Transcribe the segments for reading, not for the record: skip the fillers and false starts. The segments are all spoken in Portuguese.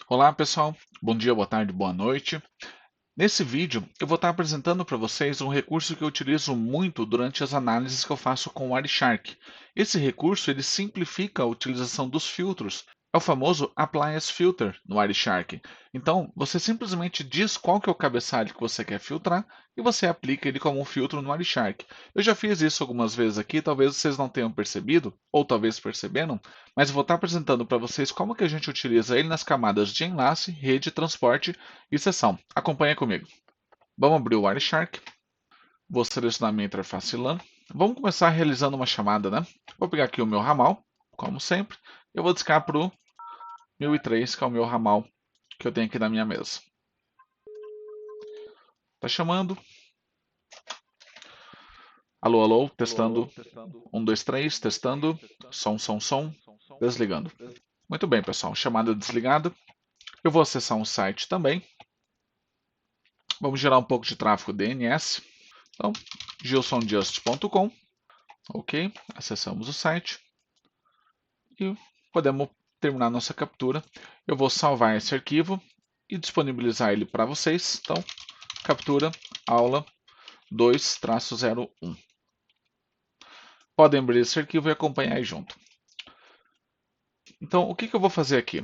Olá pessoal, bom dia, boa tarde, boa noite. Nesse vídeo eu vou estar apresentando para vocês um recurso que eu utilizo muito durante as análises que eu faço com o Wireshark. Esse recurso ele simplifica a utilização dos filtros. É o famoso Apply as Filter no Wireshark. Então, você simplesmente diz qual que é o cabeçalho que você quer filtrar e você aplica ele como um filtro no Wireshark. Eu já fiz isso algumas vezes aqui, talvez vocês não tenham percebido, ou talvez perceberam, mas eu vou estar apresentando para vocês como que a gente utiliza ele nas camadas de enlace, rede, transporte e seção. Acompanha comigo. Vamos abrir o Wireshark. Vou selecionar minha interface LAN. Vamos começar realizando uma chamada, né? Vou pegar aqui o meu ramal, como sempre. Eu vou discar para o 1003, que é o meu ramal que eu tenho aqui na minha mesa. Tá chamando. Alô, alô, testando. 1, 2, 3, testando. Som, som, som. Desligando. Muito bem, pessoal. Chamada desligada. Eu vou acessar um site também. Vamos gerar um pouco de tráfego DNS. Então, gilsonjust.com. Ok, acessamos o site. E podemos terminar nossa captura. Eu vou salvar esse arquivo e disponibilizar ele para vocês. Então, captura aula 2-01. Podem abrir esse arquivo e acompanhar aí junto. Então, o que eu vou fazer aqui?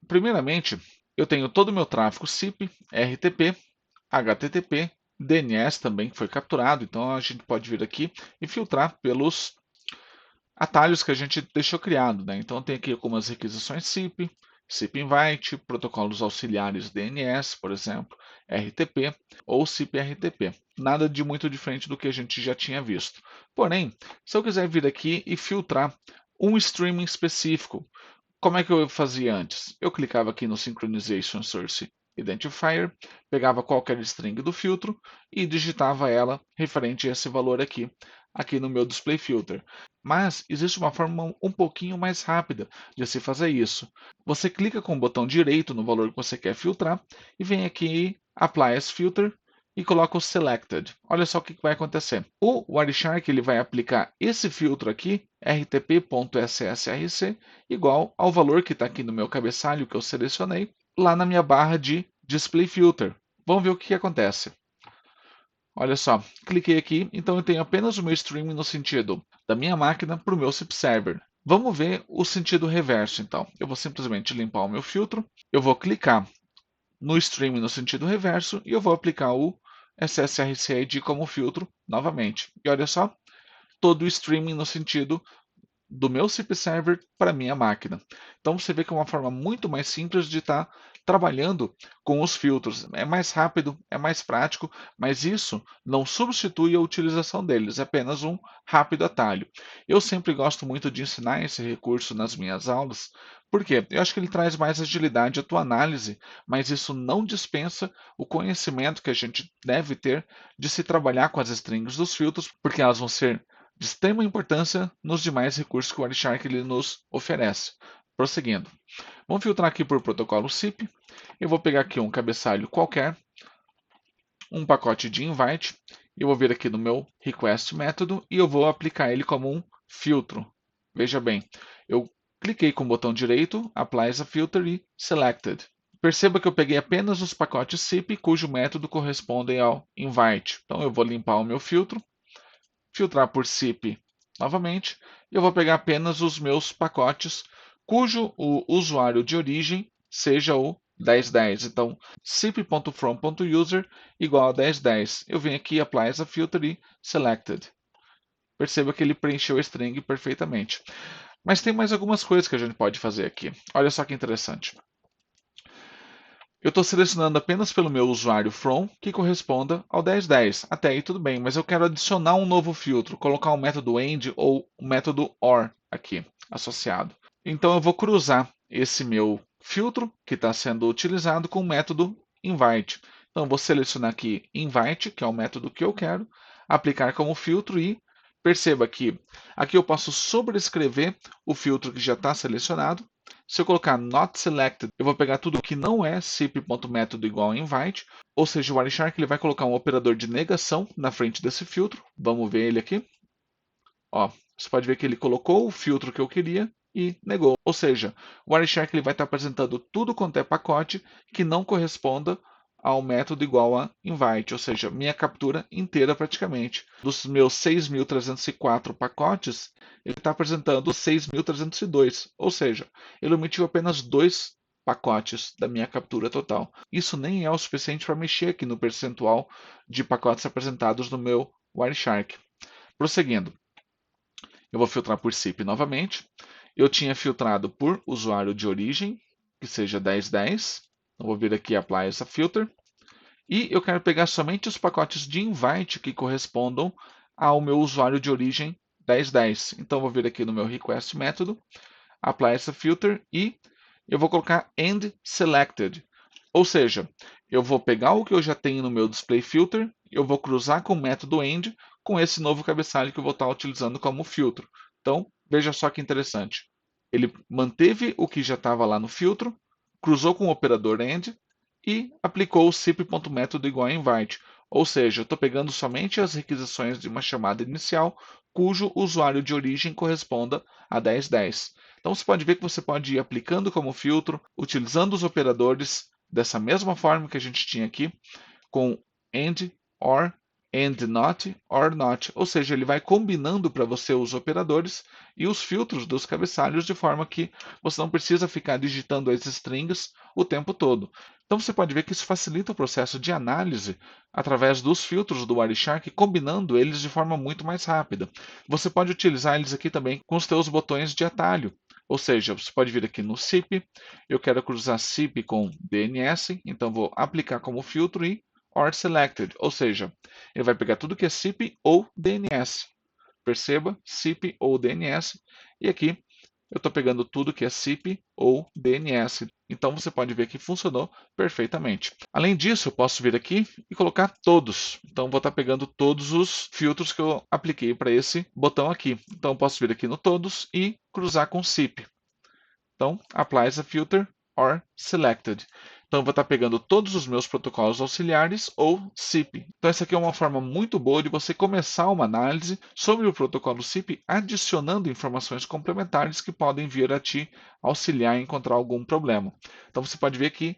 Primeiramente, eu tenho todo o meu tráfego SIP, RTP, HTTP, DNS também que foi capturado. Então, a gente pode vir aqui e filtrar pelos atalhos que a gente deixou criado, né? Então tem aqui algumas requisições SIP, SIP Invite, protocolos auxiliares DNS, por exemplo, RTP ou SIP RTP. Nada de muito diferente do que a gente já tinha visto. Porém, se eu quiser vir aqui e filtrar um streaming específico, como é que eu fazia antes? Eu clicava aqui no Synchronization Source Identifier, pegava qualquer string do filtro e digitava ela referente a esse valor aqui no meu display filter. Mas existe uma forma um pouquinho mais rápida de se fazer isso. Você clica com o botão direito no valor que você quer filtrar e vem aqui Apply as Filter e coloca o Selected. Olha só o que vai acontecer. O Wireshark ele vai aplicar esse filtro aqui, rtp.ssrc, igual ao valor que está aqui no meu cabeçalho que eu selecionei, lá na minha barra de Display Filter. Vamos ver o que acontece. Olha só, cliquei aqui, então eu tenho apenas o meu streaming no sentido da minha máquina para o meu SIP server. Vamos ver o sentido reverso, então. Eu vou simplesmente limpar o meu filtro, eu vou clicar no streaming no sentido reverso e eu vou aplicar o SSRC como filtro novamente. E olha só, todo o streaming no sentido do meu SIP server para minha máquina. Então você vê que é uma forma muito mais simples de estar trabalhando com os filtros. É mais rápido, é mais prático, mas isso não substitui a utilização deles, é apenas um rápido atalho. Eu sempre gosto muito de ensinar esse recurso nas minhas aulas, porque eu acho que ele traz mais agilidade à tua análise, mas isso não dispensa o conhecimento que a gente deve ter de se trabalhar com as strings dos filtros, porque elas vão ser de extrema importância nos demais recursos que o Wireshark ele nos oferece. Prosseguindo, vamos filtrar aqui por protocolo SIP. Eu vou pegar aqui um cabeçalho qualquer, um pacote de invite. Eu vou vir aqui no meu request método e eu vou aplicar ele como um filtro. Veja bem, eu cliquei com o botão direito, Apply as a Filter e Selected. Perceba que eu peguei apenas os pacotes SIP cujo método corresponde ao invite. Então eu vou limpar o meu filtro, filtrar por SIP novamente, e eu vou pegar apenas os meus pacotes cujo o usuário de origem seja o 1010. Então, sip.from.user igual a 1010. Eu venho aqui, apply as a filter e selected. Perceba que ele preencheu a string perfeitamente. Mas tem mais algumas coisas que a gente pode fazer aqui. Olha só que interessante. Eu estou selecionando apenas pelo meu usuário from, que corresponda ao 1010. Até aí tudo bem, mas eu quero adicionar um novo filtro, colocar um método end ou um método or aqui associado. Então eu vou cruzar esse meu filtro que está sendo utilizado com o método invite. Então eu vou selecionar aqui invite, que é o método que eu quero, aplicar como filtro e perceba que aqui eu posso sobrescrever o filtro que já está selecionado. Se eu colocar not selected, eu vou pegar tudo que não é sip.método igual a invite, ou seja, o Wireshark ele vai colocar um operador de negação na frente desse filtro. Vamos ver ele aqui. Ó, você pode ver que ele colocou o filtro que eu queria, e negou. Ou seja, o Wireshark ele vai estar apresentando tudo quanto é pacote que não corresponda ao método igual a invite, ou seja, minha captura inteira praticamente. Dos meus 6.304 pacotes, ele está apresentando 6.302, ou seja, ele omitiu apenas 2 pacotes da minha captura total. Isso nem é o suficiente para mexer aqui no percentual de pacotes apresentados no meu Wireshark. Prosseguindo, eu vou filtrar por SIP novamente. Eu tinha filtrado por usuário de origem, que seja 1010. Eu vou vir aqui e Apply essa filter. E eu quero pegar somente os pacotes de invite que correspondam ao meu usuário de origem 1010. Então eu vou vir aqui no meu request método, apply essa filter e eu vou colocar end selected. Ou seja, eu vou pegar o que eu já tenho no meu display filter, eu vou cruzar com o método end com esse novo cabeçalho que eu vou estar utilizando como filtro. Então, veja só que interessante. Ele manteve o que já estava lá no filtro, cruzou com o operador end e aplicou o sip.método igual a invite. Ou seja, eu estou pegando somente as requisições de uma chamada inicial cujo usuário de origem corresponda a 1010. Então você pode ver que você pode ir aplicando como filtro, utilizando os operadores dessa mesma forma que a gente tinha aqui, com AND, OR, AND NOT, OR NOT. Ou seja, ele vai combinando para você os operadores e os filtros dos cabeçalhos de forma que você não precisa ficar digitando as strings o tempo todo. Então você pode ver que isso facilita o processo de análise através dos filtros do Wireshark, combinando eles de forma muito mais rápida. Você pode utilizar eles aqui também com os seus botões de atalho. Ou seja, você pode vir aqui no SIP, eu quero cruzar SIP com DNS, então vou aplicar como filtro e OR selected, ou seja, ele vai pegar tudo que é SIP ou DNS. Perceba, SIP ou DNS, e aqui eu estou pegando tudo que é SIP ou DNS. Então você pode ver que funcionou perfeitamente. Além disso, eu posso vir aqui e colocar todos. Então vou estar pegando todos os filtros que eu apliquei para esse botão aqui. Então eu posso vir aqui no todos e cruzar com SIP. Então, apply as a filter or selected. Então, eu vou estar pegando todos os meus protocolos auxiliares ou SIP. Então, essa aqui é uma forma muito boa de você começar uma análise sobre o protocolo SIP, adicionando informações complementares que podem vir a te auxiliar a encontrar algum problema. Então, você pode ver que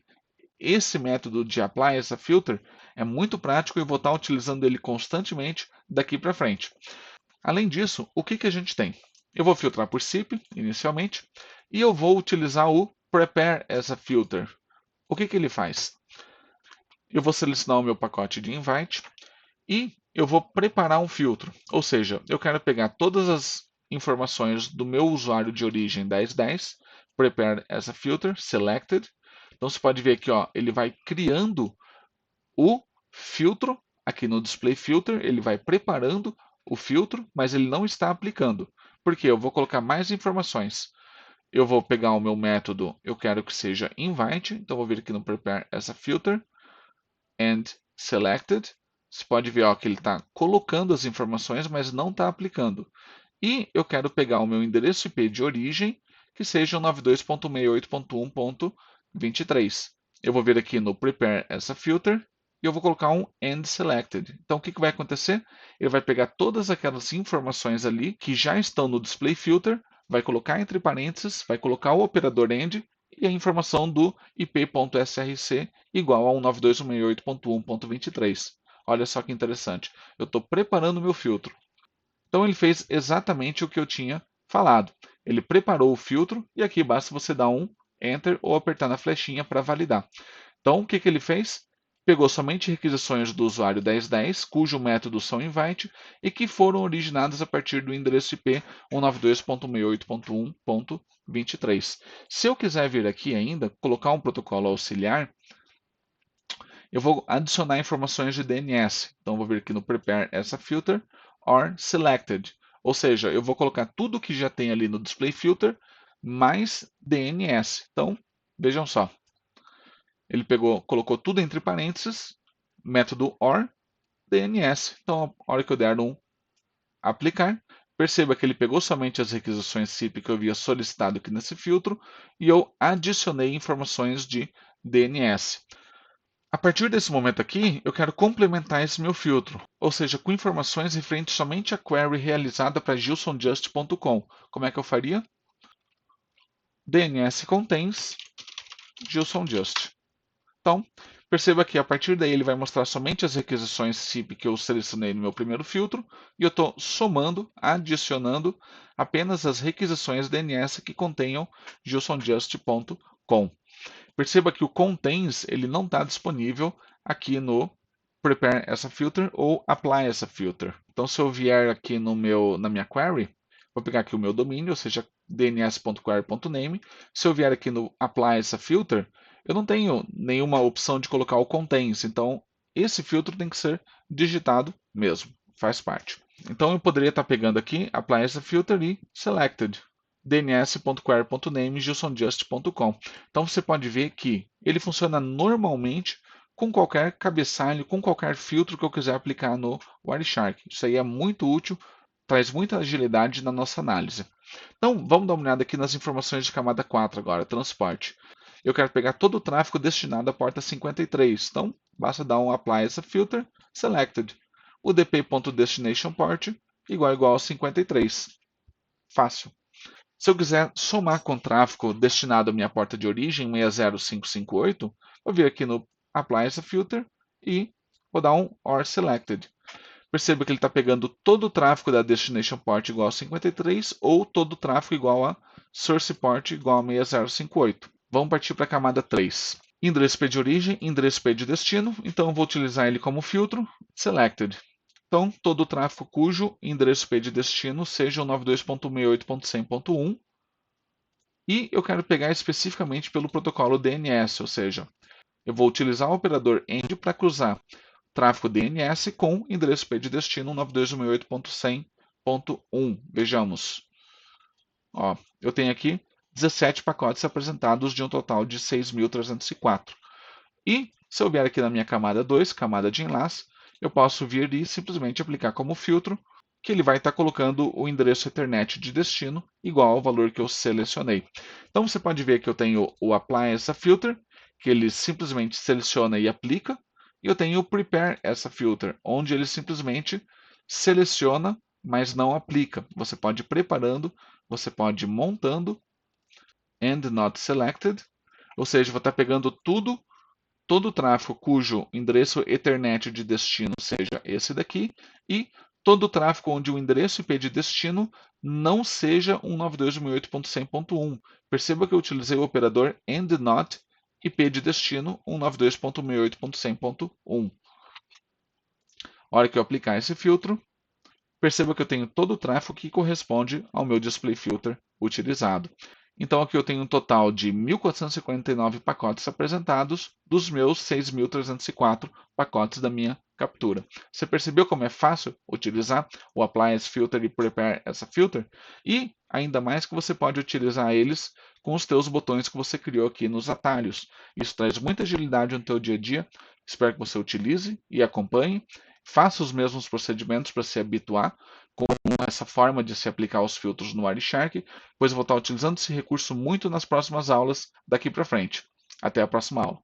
esse método de apply essa filter é muito prático e eu vou estar utilizando ele constantemente daqui para frente. Além disso, o que a gente tem? Eu vou filtrar por SIP inicialmente e eu vou utilizar o Prepare as a Filter. O que ele faz? Eu vou selecionar o meu pacote de invite e eu vou preparar um filtro. Ou seja, eu quero pegar todas as informações do meu usuário de origem 1010, Prepare as a Filter, Selected. Então você pode ver aqui, ó, ele vai criando o filtro aqui no Display Filter, ele vai preparando o filtro, mas ele não está aplicando. Porque eu vou colocar mais informações. Eu vou pegar o meu método, eu quero que seja invite, então vou vir aqui no Prepare as a Filter and Selected. Você pode ver ó, que ele está colocando as informações, mas não está aplicando. E eu quero pegar o meu endereço IP de origem, que seja o 92.68.1.23. Eu vou vir aqui no Prepare as a Filter e eu vou colocar um End Selected. Então, o que vai acontecer? Ele vai pegar todas aquelas informações ali que já estão no Display Filter, vai colocar entre parênteses, vai colocar o operador END e a informação do IP.src igual a 192.168.1.23. Olha só que interessante. Eu estou preparando o meu filtro. Então ele fez exatamente o que eu tinha falado. Ele preparou o filtro e aqui basta você dar um Enter ou apertar na flechinha para validar. Então o que ele fez? Pegou somente requisições do usuário 1010, cujo método são invite e que foram originadas a partir do endereço IP 192.68.1.23. Se eu quiser vir aqui ainda, colocar um protocolo auxiliar, eu vou adicionar informações de DNS. Então, vou vir aqui no Prepare as a Filter or Selected. Ou seja, eu vou colocar tudo que já tem ali no Display Filter mais DNS. Então, vejam só. Ele colocou tudo entre parênteses, método OR, DNS. Então, a hora que eu der um aplicar, perceba que ele pegou somente as requisições SIP que eu havia solicitado aqui nesse filtro e eu adicionei informações de DNS. A partir desse momento aqui, eu quero complementar esse meu filtro, ou seja, com informações referentes somente à query realizada para gilsonjust.com. Como é que eu faria? DNS contains JSON Just. Então, perceba que a partir daí ele vai mostrar somente as requisições SIP que eu selecionei no meu primeiro filtro, e eu estou somando, adicionando apenas as requisições DNS que contenham JSONJust.com. Perceba que o contains ele não está disponível aqui no prepare essa filter ou apply essa filter. Então, se eu vier aqui na minha query, vou pegar aqui o meu domínio, ou seja, dns.query.name. Se eu vier aqui no apply essa filter, eu não tenho nenhuma opção de colocar o contains. Então, esse filtro tem que ser digitado mesmo, faz parte. Então, eu poderia estar pegando aqui apply essa filter e selected dns.query.name JSONJust.com. Então, você pode ver que ele funciona normalmente com qualquer cabeçalho, com qualquer filtro que eu quiser aplicar no Wireshark. Isso aí é muito útil, traz muita agilidade na nossa análise. Então, vamos dar uma olhada aqui nas informações de camada 4 agora, transporte. Eu quero pegar todo o tráfego destinado à porta 53. Então, basta dar um apply essa filter, selected. O dp.destinationPort igual a 53. Fácil. Se eu quiser somar com tráfego destinado à minha porta de origem, 60558, vou vir aqui no Apply essa filter e vou dar um OR Selected. Perceba que ele está pegando todo o tráfego da Destination Port igual a 53 ou todo o tráfego igual a Source Port igual a 6058. Vamos partir para a camada 3. Endereço IP de origem, endereço IP de destino. Então eu vou utilizar ele como filtro, Selected. Então, todo o tráfego cujo endereço IP de destino seja o 92.168.100.1. E eu quero pegar especificamente pelo protocolo DNS, ou seja, eu vou utilizar o operador AND para cruzar tráfego DNS com endereço IP de destino 92.168.100.1. Vejamos. Ó, eu tenho aqui 17 pacotes apresentados de um total de 6.304. E se eu vier aqui na minha camada 2, camada de enlace, eu posso vir e simplesmente aplicar como filtro, que ele vai estar colocando o endereço Ethernet de destino igual ao valor que eu selecionei. Então você pode ver que eu tenho o Apply essa filter, que ele simplesmente seleciona e aplica, e eu tenho o Prepare essa filter, onde ele simplesmente seleciona, mas não aplica. Você pode ir preparando, você pode ir montando, and not selected, ou seja, vou estar pegando todo o tráfego cujo endereço Ethernet de destino seja esse daqui e todo o tráfego onde o endereço IP de destino não seja 192.168.100.1. Perceba que eu utilizei o operador AND NOT IP de destino 192.168.100.1. A hora que eu aplicar esse filtro, perceba que eu tenho todo o tráfego que corresponde ao meu display filter utilizado. Então aqui eu tenho um total de 1.459 pacotes apresentados dos meus 6.304 pacotes da minha captura. Você percebeu como é fácil utilizar o Apply as Filter e Prepare essa Filter? E ainda mais que você pode utilizar eles com os teus botões que você criou aqui nos atalhos. Isso traz muita agilidade no teu dia a dia. Espero que você utilize e acompanhe. Faça os mesmos procedimentos para se habituar com essa forma de se aplicar os filtros no Wireshark, pois eu vou estar utilizando esse recurso muito nas próximas aulas daqui para frente. Até a próxima aula.